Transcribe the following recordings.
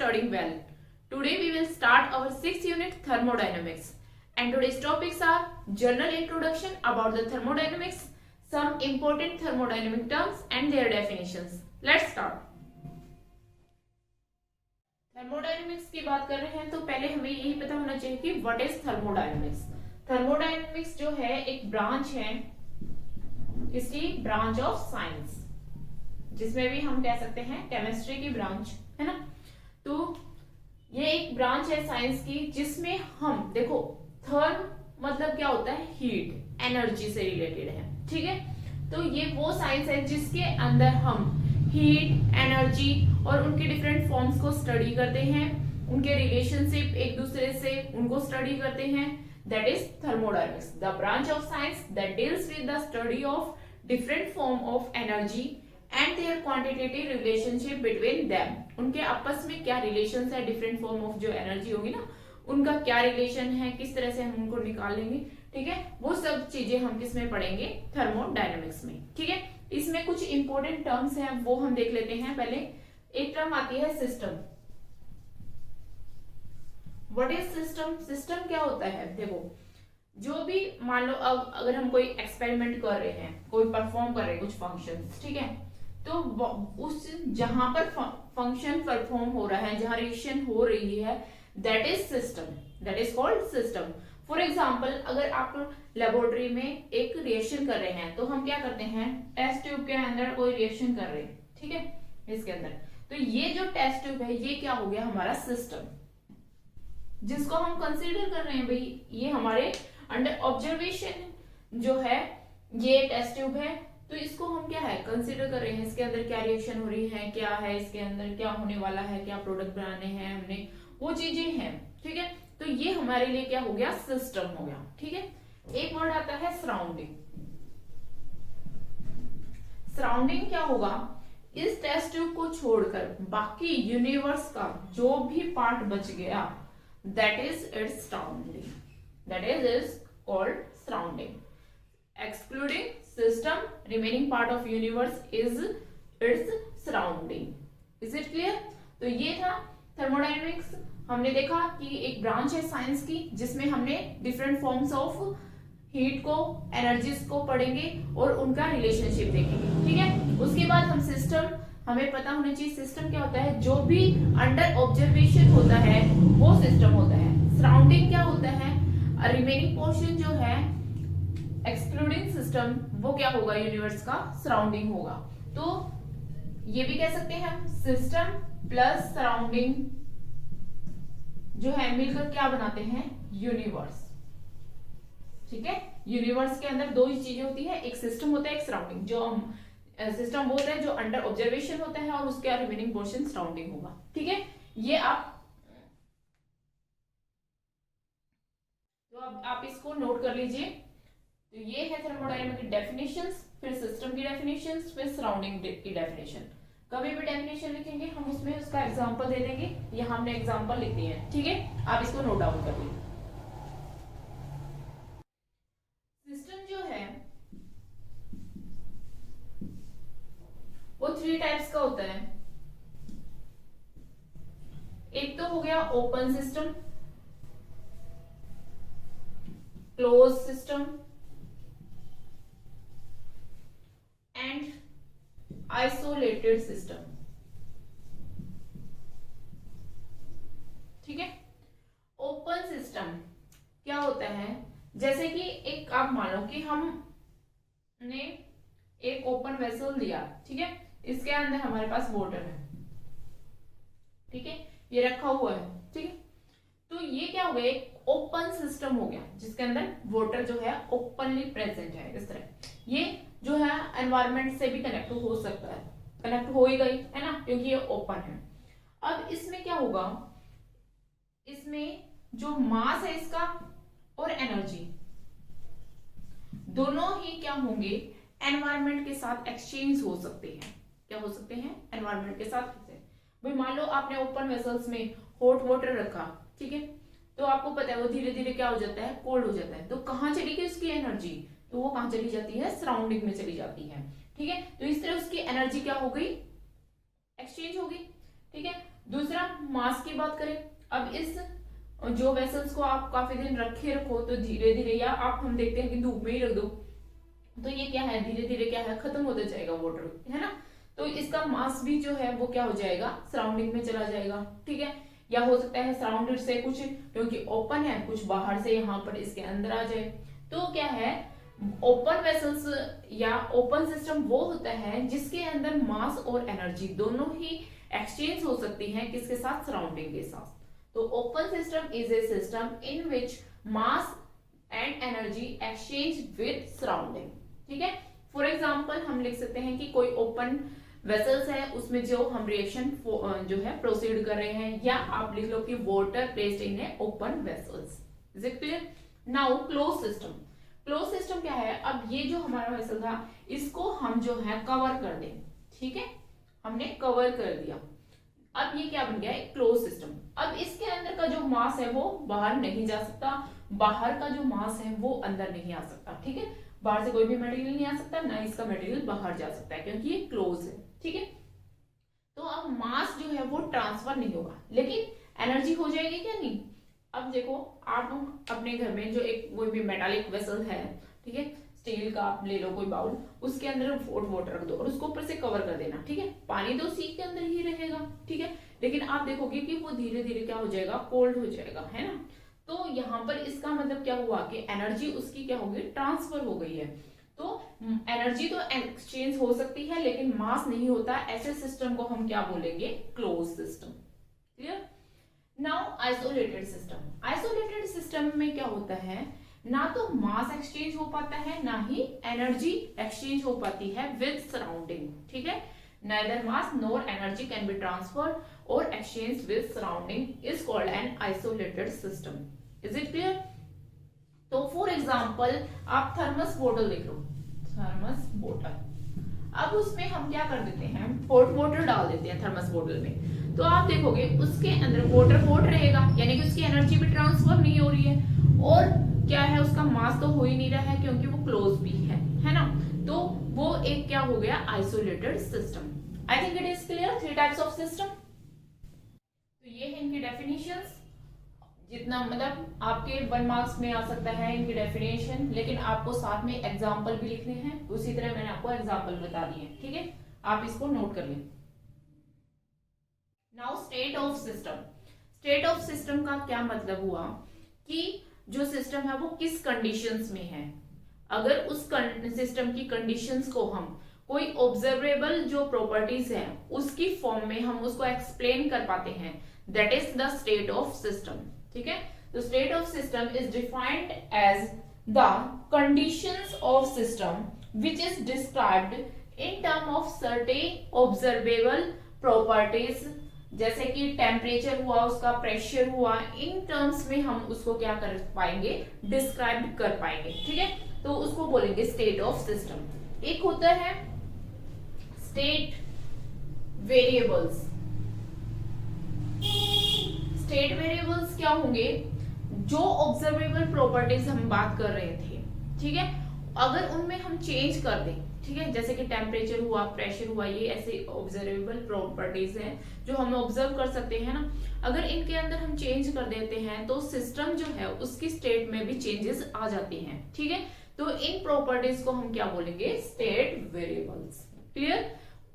studying well. Today we will start our 6th unit thermodynamics. And today's topics are general introduction about the thermodynamics, some important thermodynamic terms and their definitions. Let's start. Thermodynamics की बात कर रहे हैं तो पहले हमें यही पता होना चाहिए कि व्हाट इज थर्मोडायनेमिक्स। थर्मोडायनेमिक्स जो है एक ब्रांच है, इसकी ब्रांच ऑफ साइंस, जिसमें भी हम कह सकते हैं केमिस्ट्री की ब्रांच है ना। तो ये एक ब्रांच है साइंस की जिसमें हम देखो थर्म मतलब क्या होता है, हीट, एनर्जी से रिलेटेड है, ठीक है। तो ये वो साइंस है जिसके अंदर हम हीट, एनर्जी और उनके डिफरेंट फॉर्म्स को स्टडी करते हैं, उनके रिलेशनशिप एक दूसरे से उनको स्टडी करते हैं। That is thermodynamics, the branch of science that deals with the study of different form of energy and their quantitative relationship between them. उनके आपस में क्या रिलेशन है, डिफरेंट फॉर्म ऑफ जो एनर्जी होगी ना उनका क्या रिलेशन है, किस तरह से हम उनको निकाल लेंगे, ठीक है। वो सब चीजें हम किस में पढ़ेंगे, थर्मोडायनेमिक्स में, ठीक है। इसमें कुछ इंपॉर्टेंट टर्म्स हैं वो हम देख लेते हैं। पहले एक टर्म आती है system. What is system? System क्या होता है, देखो जो भी मान लो अब अगर हम कोई एक्सपेरिमेंट कर रहे हैं, कोई परफॉर्म कर रहे हैं कुछ फंक्शंस, ठीक है, तो उस जहां पर फंक्शन परफॉर्म हो रहा है, जहां रिएक्शन हो रही है, that is system, that is called system. For example अगर आप लेबोरेटरी में एक रिएक्शन कर रहे हैं तो हम क्या करते हैं, टेस्ट ट्यूब के अंदर कोई रिएक्शन कर रहे हैं, ठीक है, इसके अंदर। तो ये जो टेस्ट ट्यूब है ये क्या हो गया, हमारा सिस्टम, जिसको हम कंसीडर कर रहे हैं भाई ये हमारे अंडर ऑब्जर्वेशन जो है ये टेस्ट ट्यूब है। तो इसको हम क्या है, कंसीडर कर रहे हैं, इसके अंदर क्या रिएक्शन हो रही है, क्या है इसके अंदर, क्या होने वाला है, क्या प्रोडक्ट बनाने हैं हमने, वो चीजें हैं, ठीक है। तो ये हमारे लिए क्या हो गया, सिस्टम हो गया, ठीक है। एक वर्ड आता है सराउंडिंग। सराउंडिंग क्या होगा, इस टेस्ट ट्यूब को छोड़कर बाकी यूनिवर्स का जो भी पार्ट बच गया, that is its surrounding, that is called surrounding. Excluding system, remaining part of universe is its surrounding. Is it clear? तो ये था थर्मोडायनेमिक्स। हमने देखा कि एक ब्रांच है साइंस की जिसमें हमने डिफरेंट फॉर्म्स ऑफ हीट को, एनर्जीज को पढ़ेंगे और उनका रिलेशनशिप देखेंगे, ठीक है। उसके बाद हम सिस्टम, हमें पता होना चाहिए सिस्टम क्या होता है, जो भी अंडर ऑब्जर्वेशन होता है वो सिस्टम होता है। सराउंडिंग क्या होता है, रिमेनिंग पोर्शन जो है एक्सक्लूडिंग सिस्टम, वो क्या होगा, यूनिवर्स का सराउंडिंग होगा। तो ये भी कह सकते हैं हम सिस्टम प्लस सराउंडिंग जो है मिलकर क्या बनाते हैं, यूनिवर्स, ठीक है। यूनिवर्स के अंदर दो ही चीजें होती है, एक सिस्टम होता है, एक सराउंडिंग। जो हम सिस्टम वो होता है जो अंडर ऑब्जर्वेशन होता है और उसका रिमेनिंग पोर्शन सराउंडिंग होगा, ठीक है। ये आप इसको नोट कर लीजिए। तो ये है थर्मोडायनेमिक की डेफिनेशंस, फिर सिस्टम की डेफिनेशंस, फिर सराउंडिंग की डेफिनेशन। कभी भी डेफिनेशन लिखेंगे हम उसमें उसका एग्जांपल दे देंगे, यहाँ हमने एग्जांपल लिख दिए हैं, ठीक है। आप इसको नोट डाउन कर लीजिए। सिस्टम जो है वो 3 टाइप्स का होता है। एक तो हो गया open system, close system and isolated system, ठीक है। ओपन सिस्टम क्या होता है, जैसे कि एक आप मान लो कि हमने एक ओपन वेसल लिया, ठीक है, इसके अंदर हमारे पास वाटर है, ठीक है, ये रखा हुआ है, ठीक है। तो ये क्या हो गया, एक ओपन सिस्टम हो गया जिसके अंदर वाटर जो है ओपनली प्रेजेंट है। इस तरह ये जो है एनवायरनमेंट से भी कनेक्ट हो सकता है, कनेक्ट हो ही गई है ना, क्योंकि ये ओपन है। अब इसमें क्या होगा, इसमें जो मास है इसका और एनर्जी दोनों ही क्या होंगे, एनवायरनमेंट के साथ एक्सचेंज हो सकते हैं। क्या हो सकते हैं, एनवायरनमेंट के साथ। भाई मान लो आपने ओपन वेसल्स में हॉट वाटर रखा, ठीक है, तो आपको पता है वो धीरे धीरे क्या हो जाता है, कोल्ड हो जाता है। तो कहां चली गई उसकी एनर्जी, तो वो कहां चली जाती है, सराउंडिंग में चली जाती है, ठीक है। तो इस तरह उसकी एनर्जी क्या हो गई, एक्सचेंज हो गई, ठीक है। दूसरा मास की बात करें, अब इस जो वेसल्स को आप काफी दिन रखो तो धीरे धीरे, या आप हम देखते हैं कि धूप में ही रख दो तो ये क्या है, धीरे धीरे क्या है, खत्म होता जाएगा वाटर, है ना। तो इसका मास भी जो है वो क्या हो जाएगा, सराउंडिंग में चला जाएगा, ठीक है। या हो सकता है सराउंडेड से कुछ, क्योंकि ओपन है, कुछ बाहर से यहाँ पर इसके अंदर आ जाए। तो क्या है, ओपन वेसल्स या ओपन सिस्टम वो होता है जिसके अंदर मास और एनर्जी दोनों ही एक्सचेंज हो सकती है, किसके साथ, सराउंडिंग के साथ। तो open system is a system in which mass and energy exchange with surrounding, ठीक है। फॉर एग्जाम्पल हम लिख सकते हैं कि कोई ओपन वेसल्स है, उसमें जो हम रिएक्शन जो है प्रोसीड कर रहे हैं, या आप लिख लो कि water placed in A open vessels. Is it clear? Now close system. Close system क्या है, अब ये जो हमारा वेसल था इसको हम जो है कवर कर दें, ठीक है, हमने कवर कर दिया। अब ये क्या बन गया, एक क्लोज सिस्टम। अब इसके अंदर का जो मास है वो बाहर नहीं जा सकता, बाहर का जो मास है वो अंदर नहीं आ सकता, ठीक है। बाहर से कोई भी मटेरियल नहीं आ सकता, ना इसका मटेरियल बाहर जा सकता है, क्योंकि ये क्लोज है, ठीक है। तो अब मास जो है वो ट्रांसफर नहीं होगा, लेकिन एनर्जी हो जाएगी क्या, नहीं। अब देखो, आप अपने घर में जो एक कोई भी मेटालिक वेसल है, ठीक है, स्टील का आप ले लो कोई बाउल, उसके अंदर हॉट वाटर रख दो और उसको ऊपर से कवर कर देना, ठीक है। पानी तो उसी के अंदर ही रहेगा, ठीक है, लेकिन आप देखोगे कि वो धीरे धीरे क्या हो जाएगा, कोल्ड हो जाएगा, है ना। तो यहाँ पर इसका मतलब क्या हुआ कि एनर्जी उसकी क्या होगी, ट्रांसफर हो गई है। तो एनर्जी तो एक्सचेंज हो सकती है लेकिन मास नहीं होता, ऐसे सिस्टम को हम क्या बोलेंगे, close system. Clear? Now isolated system. Isolated system में क्या होता है, ना तो मास एक्सचेंज हो पाता है, ना ही एनर्जी एक्सचेंज हो पाती है विद सराउंडिंग, ठीक है। neither mass nor energy can be transferred or exchanged with surrounding is called an isolated system. Is it clear? तो फॉर एग्जाम्पल आप थर्मस बोतल देख लो, थर्मस बोतल, अब उसमें हम क्या कर देते हैं, हॉट वाटर डाल देते हैं थर्मस बोतल में, तो आप देखोगे उसके अंदर वाटर हॉट रहेगा, यानी कि उसकी एनर्जी भी ट्रांसफर नहीं हो रही है, और क्या है, उसका मास तो हो ही नहीं रहा है क्योंकि वो क्लोज भी है ना। तो वो एक क्या हो गया, isolated system. I think it is clear, 3 types of system. तो ये है इनकी डेफिनेशंस, जितना मतलब आपके 1 मार्क्स में आ सकता है इनकी डेफिनेशन, लेकिन आपको साथ में एग्जाम्पल भी लिखने हैं, उसी तरह मैंने आपको एग्जाम्पल बता दिए, ठीक है, आप इसको नोट कर लें। Now state of system. State of system का क्या मतलब हुआ कि जो सिस्टम है वो किस कंडीशंस में है। अगर उस सिस्टम की कंडीशंस को हम कोई ऑब्जर्वेबल जो प्रॉपर्टीज है उसकी फॉर्म में हम उसको एक्सप्लेन कर पाते हैं, that is the state of system, ठीक है। तो state of system is defined as the conditions of system which is described in term of certain observable properties, जैसे कि टेम्परेचर हुआ, उसका प्रेशर हुआ, इन टर्म्स में हम उसको क्या कर पाएंगे, डिस्क्राइब कर पाएंगे, ठीक है। तो उसको बोलेंगे स्टेट ऑफ सिस्टम। एक होता है स्टेट वेरिएबल्स। स्टेट वेरिएबल्स क्या होंगे, जो ऑब्जर्वेबल प्रॉपर्टीज हम बात कर रहे थे, ठीक है, अगर उनमें हम चेंज कर दें, ठीक है, जैसे कि टेम्परेचर हुआ, प्रेशर हुआ, ये ऐसे ऑब्जर्वेबल प्रॉपर्टीज हैं जो हम ऑब्जर्व कर सकते हैं ना, अगर इनके अंदर हम चेंज कर देते हैं तो सिस्टम जो है उसकी स्टेट में भी चेंजेस आ जाती हैं, ठीक है। तो इन प्रॉपर्टीज को हम क्या बोलेंगे, स्टेट वेरिएबल्स। क्लियर?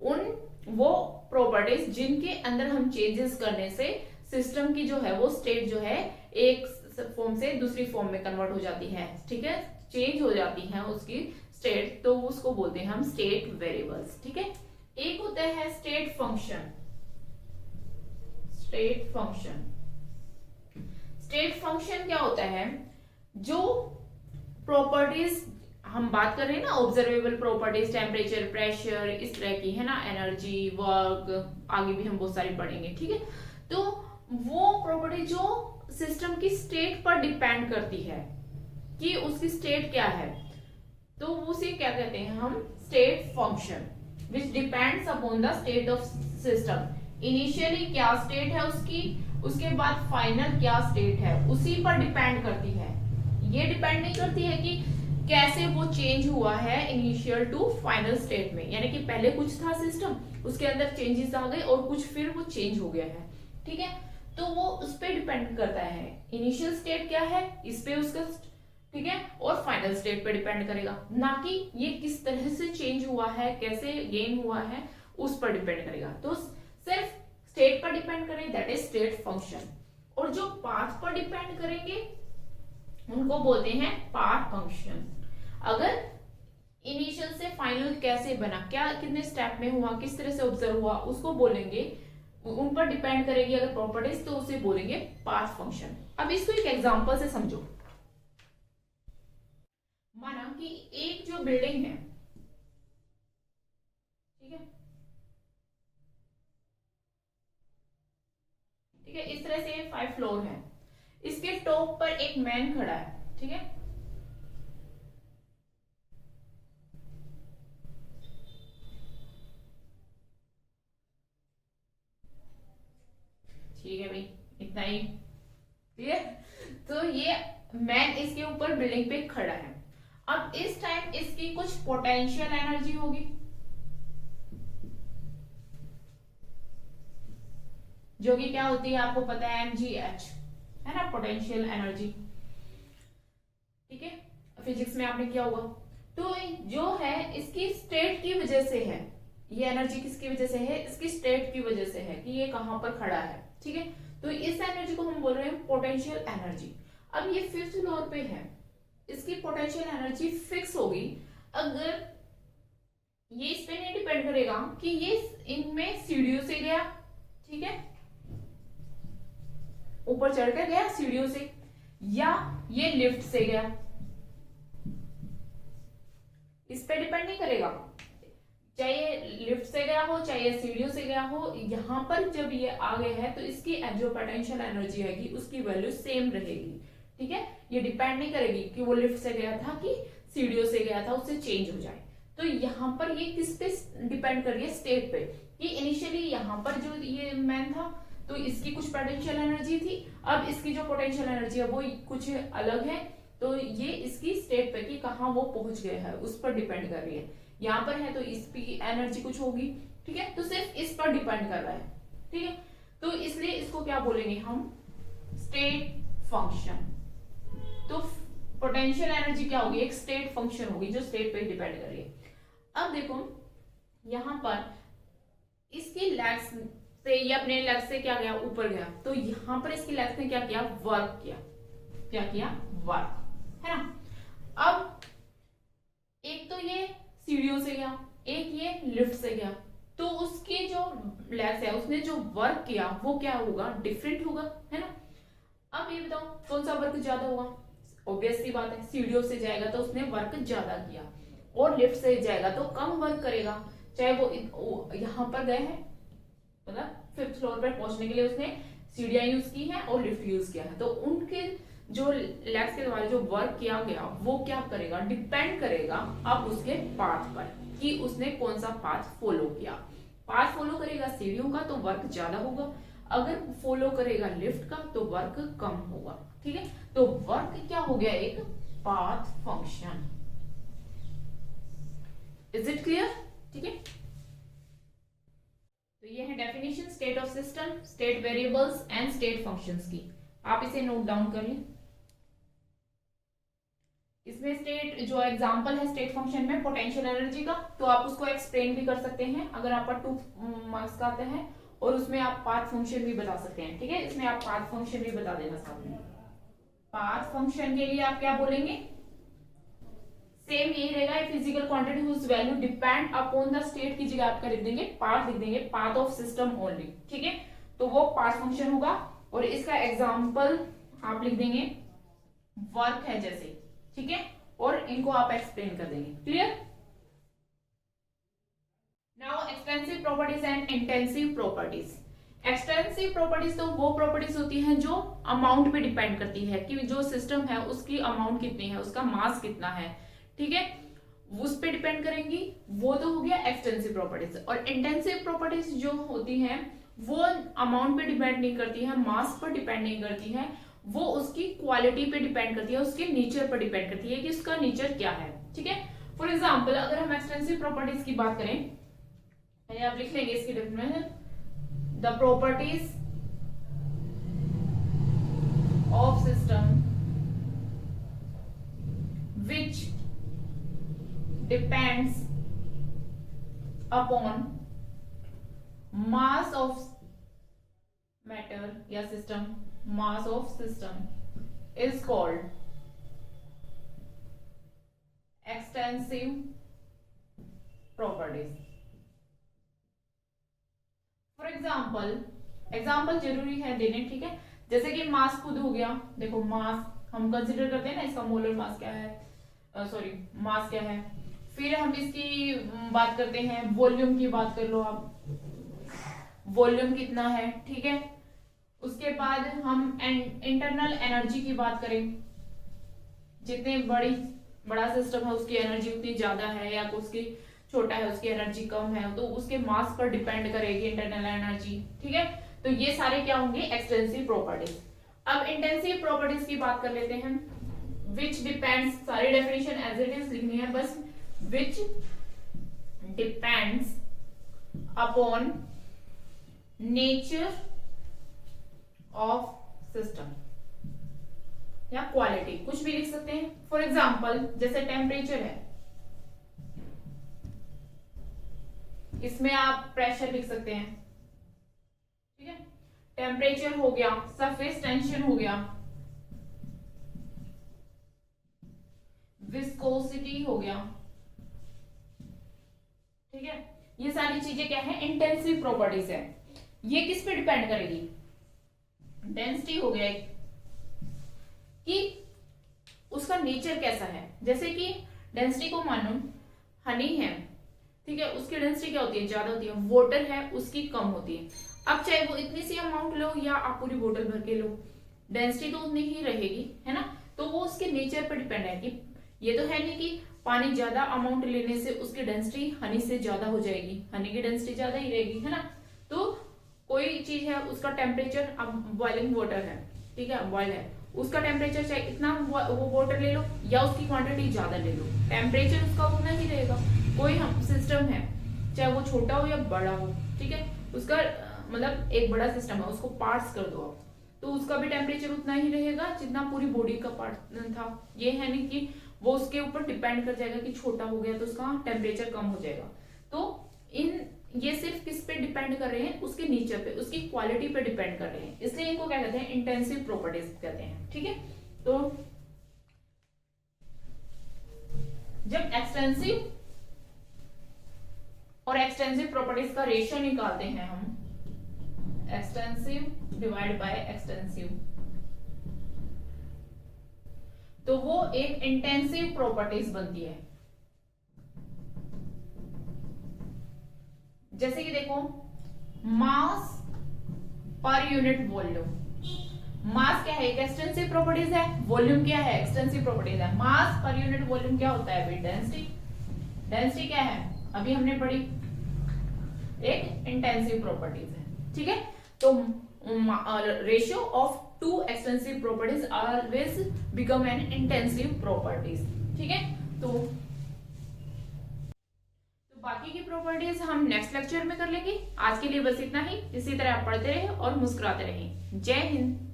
उन वो प्रॉपर्टीज जिनके अंदर हम चेंजेस करने से सिस्टम की जो है वो स्टेट जो है एक फॉर्म से दूसरी फॉर्म में कन्वर्ट हो जाती है, ठीक है, चेंज हो जाती है उसकी स्टेट, तो उसको बोलते हैं हम स्टेट वेरिएबल्स, ठीक है। एक होता है state function. State function, state function क्या होता है, जो प्रॉपर्टीज हम बात कर रहे हैं ना, ऑब्जर्वेबल प्रॉपर्टीज, टेम्परेचर, प्रेशर, इस तरह की, है ना, एनर्जी, वर्क, आगे भी हम बहुत सारी पढ़ेंगे, ठीक है। तो वो प्रॉपर्टी जो सिस्टम की स्टेट पर डिपेंड करती है कि उसकी स्टेट क्या है, तो उसे क्या कहते हैं हम, state function, which depends upon the state of system. Initially क्या स्टेट है उसकी, उसके बाद फाइनल क्या स्टेट है, उसी पर डिपेंड करती है। ये डिपेंड नहीं करती है कि कैसे वो चेंज हुआ है इनिशियल टू फाइनल स्टेट में, यानी कि पहले कुछ था सिस्टम, उसके अंदर चेंजेस आ गए और कुछ फिर वो चेंज हो गया है, ठीक है, तो वो उस पर डिपेंड करता है, इनिशियल स्टेट क्या है इस पे उसका, ठीक है, और फाइनल स्टेट पे डिपेंड करेगा, ना कि ये किस तरह से चेंज हुआ है, कैसे गेन हुआ है, उस पर डिपेंड करेगा। तो सिर्फ स्टेट पर डिपेंड करें, दैट इज स्टेट फंक्शन, और जो पाथ पर डिपेंड करेंगे उनको बोलते हैं पाथ फंक्शन। अगर इनिशियल से फाइनल कैसे बना, क्या कितने स्टेप में हुआ, किस तरह से ऑब्जर्व हुआ, उसको बोलेंगे, उन पर डिपेंड करेगी अगर प्रॉपर्टीज, तो उसे बोलेंगे पाथ फंक्शन। अब इसको एक एग्जांपल से समझो। माना कि एक जो बिल्डिंग है, ठीक है, ठीक है, इस तरह से 5 फ्लोर है, इसके टॉप पर एक मैन खड़ा है, ठीक है, ठीक है भाई, इतना ही क्लियर। तो ये मैन इसके ऊपर बिल्डिंग पे खड़ा है। अब इस टाइम इसकी कुछ पोटेंशियल एनर्जी होगी, जो कि क्या होती है आपको पता है, mgh है ना, पोटेंशियल एनर्जी, ठीक है, फिजिक्स में आपने किया होगा। तो जो है इसकी स्टेट की वजह से है, ये एनर्जी किसकी वजह से है, इसकी स्टेट की वजह से है कि ये कहां पर खड़ा है, ठीक है, तो इस एनर्जी को हम बोल रहे हैं पोटेंशियल एनर्जी। अब ये 5th फ्लोर पे है, इसकी पोटेंशियल एनर्जी फिक्स होगी। अगर ये इस पे नहीं डिपेंड करेगा कि ये इनमें सीढ़ियों से गया, ठीक है, ऊपर चढ़कर गया सीढ़ियों से, या ये लिफ्ट से गया, इस पे डिपेंड नहीं करेगा, चाहे लिफ्ट से गया हो चाहे सीढ़ियों से गया हो। यहां पर जब ये आ गया है तो इसकी जो पोटेंशियल एनर्जी है उसकी वैल्यू सेम रहेगी, ठीक है, ये डिपेंड नहीं करेगी कि वो लिफ्ट से गया था कि सीढ़ियों से गया था, उससे चेंज हो जाए। तो यहाँ पर ये किस पे डिपेंड कर रही है, स्टेट पे, कि इनिशियली यहाँ पर जो ये मैन था तो इसकी कुछ पोटेंशियल एनर्जी थी, अब इसकी जो पोटेंशियल एनर्जी है वो कुछ अलग है, तो ये इसकी स्टेट पे कि कहाँ वो पहुंच गया है उस पर डिपेंड कर रही है। यहाँ पर है तो इसकी एनर्जी कुछ होगी, ठीक है, तो सिर्फ इस पर डिपेंड कर रहा है, ठीक है, तो इसलिए इसको क्या बोलेंगे हम, स्टेट फंक्शन। तो पोटेंशियल एनर्जी क्या होगी, एक स्टेट फंक्शन होगी जो स्टेट पे डिपेंड कर रही है। अब देखो यहां पर इसकी लेग्स से, ये अपने लेग्स से क्या गया, ऊपर गया, तो यहां पर इसकी लेग्स ने क्या किया, वर्क किया, क्या किया, वर्क, है ना। अब एक तो ये सीढ़ियों से गया, एक ये लिफ्ट से गया, तो उसके जो लेग्स है उसने जो वर्क किया वो क्या होगा, डिफरेंट होगा, है ना। अब ये बताओ कौन सा वर्क ज्यादा होगा, ऑब्वियस सी बात है, सीढ़ियों से जाएगा तो उसने वर्क ज्यादा किया, और लिफ्ट से जाएगा तो कम वर्क करेगा, चाहे वो यहाँ पर गए हैं, मतलब 5th फ्लोर पर पहुंचने के लिए उसने सीढ़ियां यूज की है और लिफ्ट यूज किया है, तो उनके जो लेग्स के द्वारा जो वर्क किया गया वो क्या करेगा, डिपेंड करेगा अब उसके पाथ पर कि उसने कौन सा पाथ फॉलो किया। पाथ फॉलो करेगा सीढ़ियों का तो वर्क ज्यादा होगा, अगर फॉलो करेगा लिफ्ट का तो वर्क कम होगा, ठीक है, तो वर्क क्या हो गया, एक path function. Is it clear, ठीक है। तो ये है definition state of system, state variables and state functions की, आप इसे नोट डाउन कर लें। इसमें स्टेट जो एग्जांपल है स्टेट फंक्शन में पोटेंशियल एनर्जी का, तो आप उसको एक्सप्लेन भी कर सकते हैं अगर आपका 2 मार्क्स का आता है, और उसमें आप पाथ फंक्शन भी बता सकते हैं, ठीक है, इसमें आप पाथ फंक्शन भी बता देना साथ में। पाथ फंक्शन के लिए आप क्या बोलेंगे, सेम यही रहेगा, physical quantity whose value depend upon the state की जगह आपका लिख देंगे पाथ, लिख देंगे पाथ ऑफ सिस्टम ओनली, ठीक है, तो वो पाथ फंक्शन होगा। और इसका एग्जांपल आप लिख देंगे वर्क है जैसे, ठीक है, और इनको आप एक्सप्लेन कर देंगे, clear. Now extensive properties and intensive properties. Extensive properties तो वो प्रॉपर्टीज होती हैं जो अमाउंट पे डिपेंड करती है कि जो सिस्टम है उसकी अमाउंट कितनी है, उसका मास कितना है, ठीक है, उस पे डिपेंड करेंगी, वो तो हो गया एक्सटेंसिव प्रॉपर्टीज। और इंटेंसिव प्रॉपर्टीज जो होती हैं वो अमाउंट पे डिपेंड नहीं करती है, मास पर डिपेंड नहीं करती है, वो उसकी क्वालिटी पे डिपेंड करती है, उसके नेचर पर डिपेंड करती है कि उसका नेचर क्या है, ठीक है। फॉर एग्जाम्पल अगर हम एक्सटेंसिव प्रॉपर्टीज की बात करें, आप लिख लेंगे इसकी definition, the properties of system which depends upon mass of matter या system, mass of system is called extensive properties. For example जरूरी है देने, ठीक है। जैसे कि मास खुद हो गया, देखो मास हम कंसिडर करते हैं ना, इसका मोलर मास क्या है, मास क्या है। फिर हम इसकी बात करते हैं, वॉल्यूम की बात कर लो आप, वॉल्यूम कितना है, ठीक है। उसके बाद हम इंटरनल एनर्जी की बात करें, जितने बड़ा सिस्टम है उसकी एनर्जी उतनी ज्यादा है या उसकी छोटा है उसकी एनर्जी कम है, तो उसके मास पर डिपेंड करेगी इंटरनल एनर्जी, ठीक है। तो ये सारे क्या होंगे, एक्सटेंसिव प्रॉपर्टीज। अब इंटेंसिव प्रॉपर्टीज की बात कर लेते हैं। विच डिपेंड्स, सारी डेफिनेशन एज इट इज लिखनी है बस। Which depends upon nature of system या क्वालिटी, कुछ भी लिख सकते हैं। फॉर एग्जाम्पल जैसे टेम्परेचर है, इसमें आप प्रेशर लिख सकते हैं, ठीक है। टेम्परेचर हो गया, सरफेस टेंशन हो गया, विस्कोसिटी हो गया, ठीक है। ये सारी चीजें क्या है, इंटेंसिव प्रॉपर्टीज है। ये किस पे डिपेंड करेगी, डेंसिटी हो गया कि उसका नेचर कैसा है। जैसे कि डेंसिटी को मानो हनी है, ठीक है, उसकी डेंसिटी क्या होती है, ज्यादा होती है। वाटर है उसकी कम होती है। अब चाहे वो इतनी सी अमाउंट लो या आप पूरी बोतल भर के लो, डेंसिटी तो उतनी ही रहेगी, है ना। तो वो उसके नेचर पर डिपेंड है कि ये तो है नहीं कि पानी ज्यादा अमाउंट लेने से उसकी डेंसिटी हनी से ज्यादा हो जाएगी, हनी की डेंसिटी ज्यादा ही रहेगी, है ना। तो कोई चीज है उसका टेम्परेचर, अब बॉइलिंग वाटर है, ठीक है, बॉइल है, उसका टेम्परेचर चाहे इतना वो वाटर ले लो या उसकी क्वांटिटी ज्यादा ले लो, टेम्परेचर उसका उतना ही रहेगा। कोई हम सिस्टम है, चाहे वो छोटा हो या बड़ा हो, ठीक है, उसका मतलब एक बड़ा सिस्टम है, उसको पार्ट्स कर दो आप, तो उसका भी टेम्परेचर उतना ही रहेगा जितना पूरी बॉडी का पार्ट था। ये है नहीं कि वो उसके ऊपर डिपेंड कर जाएगा कि छोटा हो गया तो उसका टेम्परेचर कम हो जाएगा। तो ये सिर्फ किस पे डिपेंड कर रहे हैं, उसके नेचर पे, उसकी क्वालिटी पे डिपेंड कर रहे हैं, इसलिए इनको क्या कहते हैं, इंटेंसिव प्रॉपर्टीज कहते हैं, ठीक है। तो जब एक्सटेंसिव और एक्सटेंसिव प्रॉपर्टीज का रेशियो निकालते हैं हम, एक्सटेंसिव डिवाइड बाय एक्सटेंसिव, तो वो एक इंटेंसिव प्रॉपर्टीज बनती है। जैसे कि देखो, मास पर यूनिट वॉल्यूम, मास क्या है, एक एक्सटेंसिव प्रॉपर्टीज है, वॉल्यूम क्या है, एक्सटेंसिव प्रॉपर्टीज है। मास पर यूनिट वॉल्यूम क्या होता है, डेंसिटी। डेंसिटी क्या है, अभी हमने पढ़ी, एक इंटेंसिव प्रॉपर्टीज है, ठीक है। तो ratio of two extensive properties always become an intensive properties, ठीक है। तो बाकी की प्रॉपर्टीज हम नेक्स्ट लेक्चर में कर लेंगे। आज के लिए बस इतना ही। इसी तरह आप पढ़ते रहे और मुस्कुराते रहे। जय हिंद।